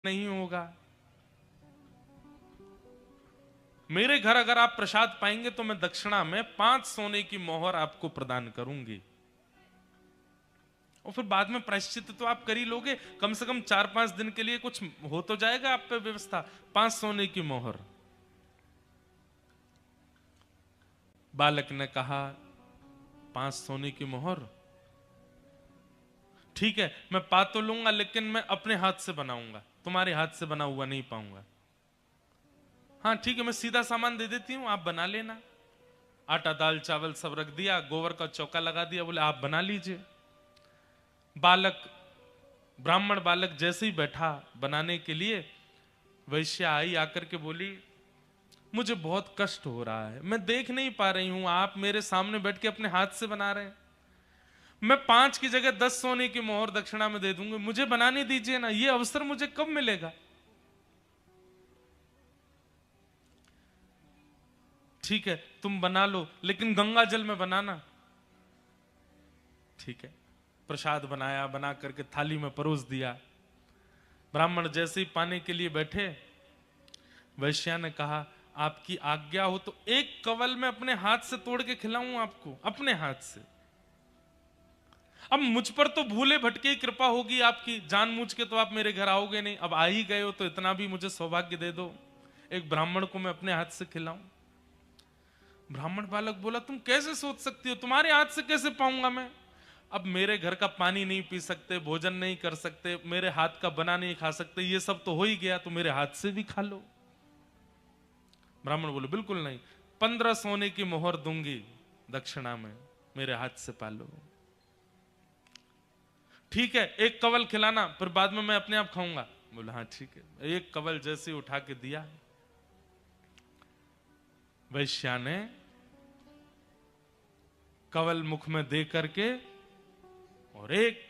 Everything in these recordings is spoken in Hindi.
नहीं होगा। मेरे घर अगर आप प्रसाद पाएंगे तो मैं दक्षिणा में 5 सोने की मोहर आपको प्रदान करूंगी। और फिर बाद में प्रायश्चित तो आप कर ही लोगे, कम से कम 4-5 दिन के लिए कुछ हो तो जाएगा आप पे व्यवस्था। 5 सोने की मोहर। बालक ने कहा 5 सोने की मोहर, ठीक है मैं पा तो लूंगा, लेकिन मैं अपने हाथ से बनाऊंगा, तुम्हारे हाथ से बना हुआ नहीं पाऊंगा। हाँ ठीक है, मैं सीधा सामान दे देती हूं, आप बना लेना। आटा दाल चावल सब रख दिया, गोबर का चौका लगा दिया, बोले आप बना लीजिए। बालक, ब्राह्मण बालक जैसे ही बैठा बनाने के लिए, वैश्या आई आकर के बोली मुझे बहुत कष्ट हो रहा है, मैं देख नहीं पा रही हूं, आप मेरे सामने बैठ के अपने हाथ से बना रहे हैं। मैं 5 की जगह 10 सोने की मोहर दक्षिणा में दे दूंगी, मुझे बनाने दीजिए ना, ये अवसर मुझे कब मिलेगा। ठीक है तुम बना लो, लेकिन गंगा जल में बनाना। ठीक है, प्रसाद बनाया, बना करके थाली में परोस दिया। ब्राह्मण जैसे ही पाने के लिए बैठे, वैश्या ने कहा आपकी आज्ञा हो तो एक कवल में अपने हाथ से तोड़ के खिलाऊं आपको, अपने हाथ से। अब मुझ पर तो भूले भटके कृपा होगी आपकी, जानबूझ के तो आप मेरे घर आओगे नहीं, अब आ ही गए हो तो इतना भी मुझे सौभाग्य दे दो, एक ब्राह्मण को मैं अपने हाथ से खिलाऊं। ब्राह्मण बालक बोला तुम कैसे सोच सकती हो, तुम्हारे हाथ से कैसे पाऊंगा मैं। अब मेरे घर का पानी नहीं पी सकते, भोजन नहीं कर सकते, मेरे हाथ का बना नहीं खा सकते, ये सब तो हो ही गया, तो मेरे हाथ से भी खा लो। ब्राह्मण बोले बिल्कुल नहीं, 15 सोने की मोहर दूंगी दक्षिणा में, मेरे हाथ से पालो। ठीक है एक कवल खिलाना, फिर बाद में मैं अपने आप खाऊंगा। बोला हाँ ठीक है। एक कवल जैसे उठा के दिया, वैश्या ने कवल मुख में दे करके और एक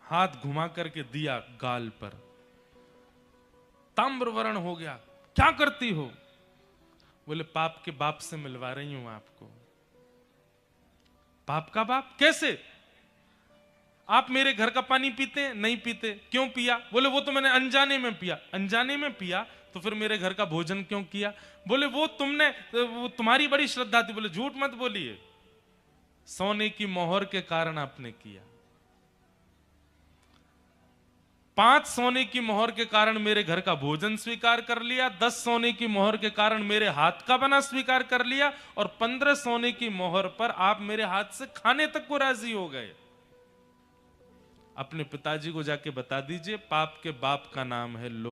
हाथ घुमा करके दिया गाल पर, ताम्रवर्ण हो गया। क्या करती हो। बोले पाप के बाप से मिलवा रही हूं आपको। पाप का बाप कैसे। आप मेरे घर का पानी पीते हैं, नहीं पीते, क्यों पिया। बोले वो तो मैंने अनजाने में पिया। अनजाने में पिया तो फिर मेरे घर का भोजन क्यों किया। बोले वो तुम्हारी बड़ी श्रद्धा थी। बोले झूठ मत बोलिए, सोने की मोहर के कारण आपने किया। 5 सोने की मोहर के कारण मेरे घर का भोजन स्वीकार कर लिया, 10 सोने की मोहर के कारण मेरे हाथ का बना स्वीकार कर लिया, और 15 सोने की मोहर पर आप मेरे हाथ से खाने तक को राजी हो गए। अपने पिताजी को जाके बता दीजिए, पाप के बाप का नाम है